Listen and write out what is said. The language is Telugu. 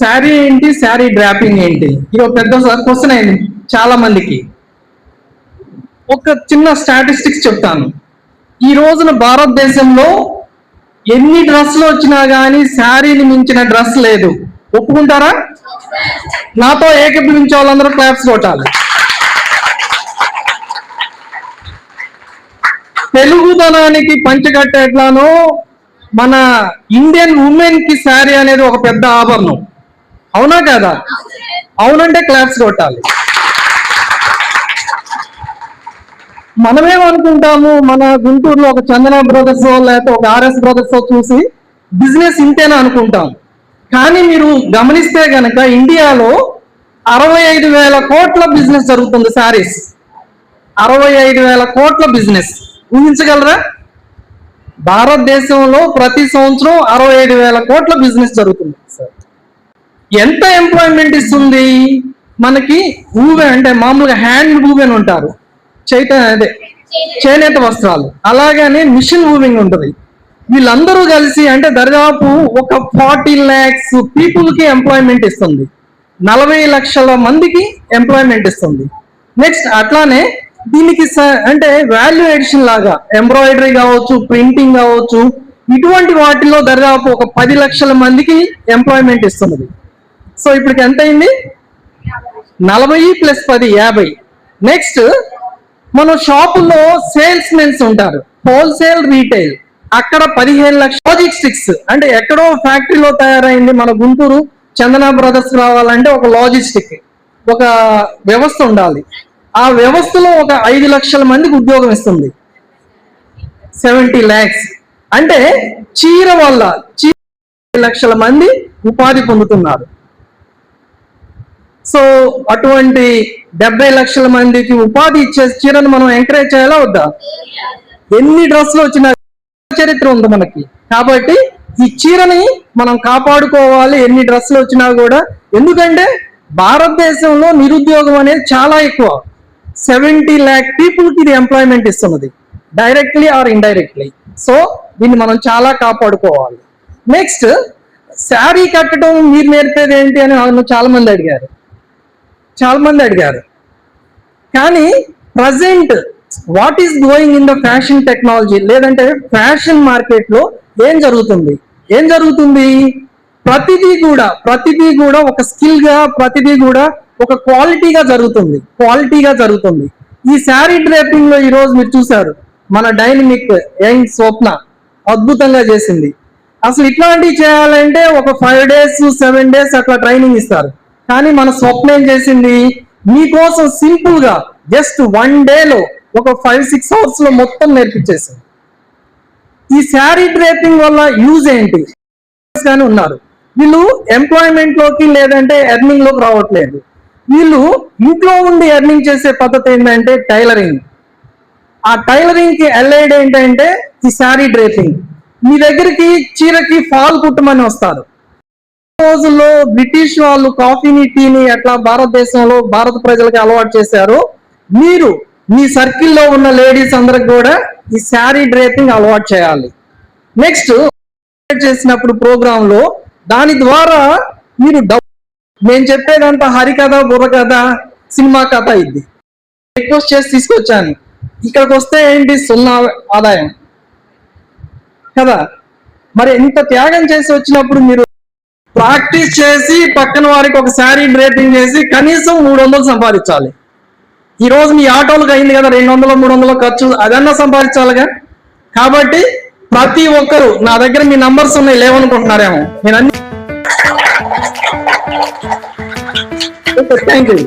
శారీ ఏంటి, శారీ డ్రాపింగ్ ఏంటి, ఇది ఒక పెద్ద క్వశ్చన్ అయింది చాలా మందికి. ఒక చిన్న స్టాటిస్టిక్స్ చెప్తాను. ఈ రోజున భారతదేశంలో ఎన్ని డ్రెస్సులు వచ్చినా కానీ శారీని మించిన డ్రెస్ లేదు. ఒప్పుకుంటారా? నాతో ఏకీభవించే వాళ్ళందరూ క్లాప్స్ కొట్టాలి. తెలుగుదనానికి పంచకట్టేట్లానో మన ఇండియన్ ఉమెన్ కి శారీ అనేది ఒక పెద్ద ఆభరణం. అవునా కదా? అవునంటే క్లాప్స్ కొట్టాలి. మనమేమనుకుంటాము, మన గుంటూరులో ఒక చందన బ్రదర్స్ లేకపోతే ఒక ఆర్ఎస్ బ్రదర్స్ చూసి బిజినెస్ ఇంతేనా అనుకుంటాం. కానీ మీరు గమనిస్తే గనక ఇండియాలో 65,000 కోట్ల బిజినెస్ జరుగుతుంది. శారీస్ 65,000 కోట్ల బిజినెస్. ఊహించగలరా? భారతదేశంలో ప్రతి సంవత్సరం 65,000 కోట్ల బిజినెస్ జరుగుతుంది. ఎంత ఎంప్లాయ్మెంట్ ఇస్తుంది మనకి? ఊవెన్ అంటే మామూలుగా హ్యాండ్ ఊవెన్ ఉంటారు, చేనేత వస్త్రాలు, అలాగనే మిషన్ మూవింగ్ ఉంటుంది. వీళ్ళందరూ కలిసి అంటే దాదాపు ఒక 40 lakhs పీపుల్ కి ఎంప్లాయ్మెంట్ ఇస్తుంది. 40 లక్షల మందికి ఎంప్లాయ్మెంట్ ఇస్తుంది. నెక్స్ట్ అట్లానే దీనికి అంటే వాల్యూ ఎడిషన్ లాగా ఎంబ్రాయిడరీ కావచ్చు, ప్రింటింగ్ కావచ్చు, ఇటువంటి వాటిలో దాదాపు ఒక 10 లక్షల మందికి ఎంప్లాయ్మెంట్ ఇస్తున్నది. సో ఇప్పటికి ఎంత అయింది? 40 + 10 50. నెక్స్ట్ మన షాపుల్లో సేల్స్ మెన్స్ ఉంటారు, హోల్సేల్ రీటైల్, అక్కడ 15 లక్షల. లాజిస్టిక్స్ అంటే ఎక్కడో ఫ్యాక్టరీలో తయారైంది మన గుంటూరు చందన బ్రదర్స్ రావాలంటే ఒక లాజిస్టిక్, ఒక వ్యవస్థ ఉండాలి. ఆ వ్యవస్థలో ఒక 5 లక్షల మందికి ఉద్యోగం ఇస్తుంది. 70 lakhs అంటే చీర వల్ల 5 లక్షల మంది ఉపాధి పొందుతున్నారు. సో అటువంటి 70 లక్షల మందికి ఉపాధి ఇచ్చే చీరను మనం ఎంకరేజ్ చేయాలా వద్దా? ఎన్ని డ్రెస్సులు వచ్చినా చరిత్ర ఉంది మనకి. కాబట్టి ఈ చీరని మనం కాపాడుకోవాలి ఎన్ని డ్రెస్సులు వచ్చినా కూడా. ఎందుకంటే భారతదేశంలో నిరుద్యోగం అనేది చాలా ఎక్కువ. 70 lakh పీపుల్ కి ఇది ఎంప్లాయ్మెంట్ ఇస్తున్నది, డైరెక్ట్లీ ఆర్ ఇండైరెక్ట్లీ. సో దీన్ని మనం చాలా కాపాడుకోవాలి. నెక్స్ట్ శారీ కట్టడం మీరు నేర్పేది ఏంటి అని నన్ను చాలా మంది అడిగారు. కానీ present what is going in the fashion technology, లేదంటే ఫ్యాషన్ మార్కెట్ లో ఏం జరుగుతుంది? ప్రతిదీ కూడా ఒక స్కిల్ గా, ప్రతిదీ కూడా ఒక క్వాలిటీగా జరుగుతుంది. ఈ శారీ డ్రేపింగ్ లో ఈ రోజు మీరు చూసారు, మన డైనమిక్ యంగ్ స్వప్న అద్భుతంగా చేసింది. అసలు ఇట్లాంటివి చేయాలంటే ఒక 5 days 7 days అట్లా ట్రైనింగ్ ఇస్తారు. కానీ మన స్వప్న ఏం చేసింది? మీకోసం సింపుల్ గా జస్ట్ 1 day ఒక 5-6 hours లో మొత్తం నేర్పించేసింది. ఈ శారీ డ్రేపింగ్ వల్ల యూజ్ ఏంటి? ఉన్నారు వీళ్ళు ఎంప్లాయ్మెంట్ లోకి లేదంటే ఎర్నింగ్ లోకి రావట్లేదు. వీళ్ళు ఇంట్లో ఉండి ఎర్నింగ్ చేసే పద్ధతి ఏంటంటే టైలరింగ్. ఆ టైలరింగ్ కి అలైడ్ ఏంటంటే ఈ శారీ డ్రేపింగ్. మీ దగ్గరికి చీరకి ఫాల్ కుట్టమని వస్తారు. రోజుల్లో బ్రిటిష్ వాళ్ళు కాఫీని, టీని ఎట్లా భారతదేశంలో భారత ప్రజలకి అలవాటు చేశారు, మీరు మీ సర్కిల్లో ఉన్న లేడీస్ అందరికి కూడా ఈ శారీ డ్రేపింగ్ అలవాటు చేయాలి. నెక్స్ట్ చేసినప్పుడు ప్రోగ్రామ్ లో దాని ద్వారా మీరు నేను చెప్పేదంతా హరికథ, బుర్రకథ, సినిమా కథ ఇది రిక్వెస్ట్ చేసి తీసుకొచ్చాను. ఇక్కడికి వస్తే ఏంటి? 0 ఆదాయం కదా. మరి ఇంత త్యాగం చేసి వచ్చినప్పుడు మీరు ప్రాక్టీస్ చేసి పక్కన వారికి ఒక శారీ డ్రేపింగ్ చేసి కనీసం 300 సంపాదించాలి. ఈ రోజు మీ ఆటోలకు అయింది కదా 200-300 ఖర్చు, అదన్నా సంపాదించాలిగా. కాబట్టి ప్రతి ఒక్కరు నా దగ్గర మీ నంబర్స్ ఉన్నాయి, లేవనుకుంటున్నారేమో నేను అన్ని. Thank you.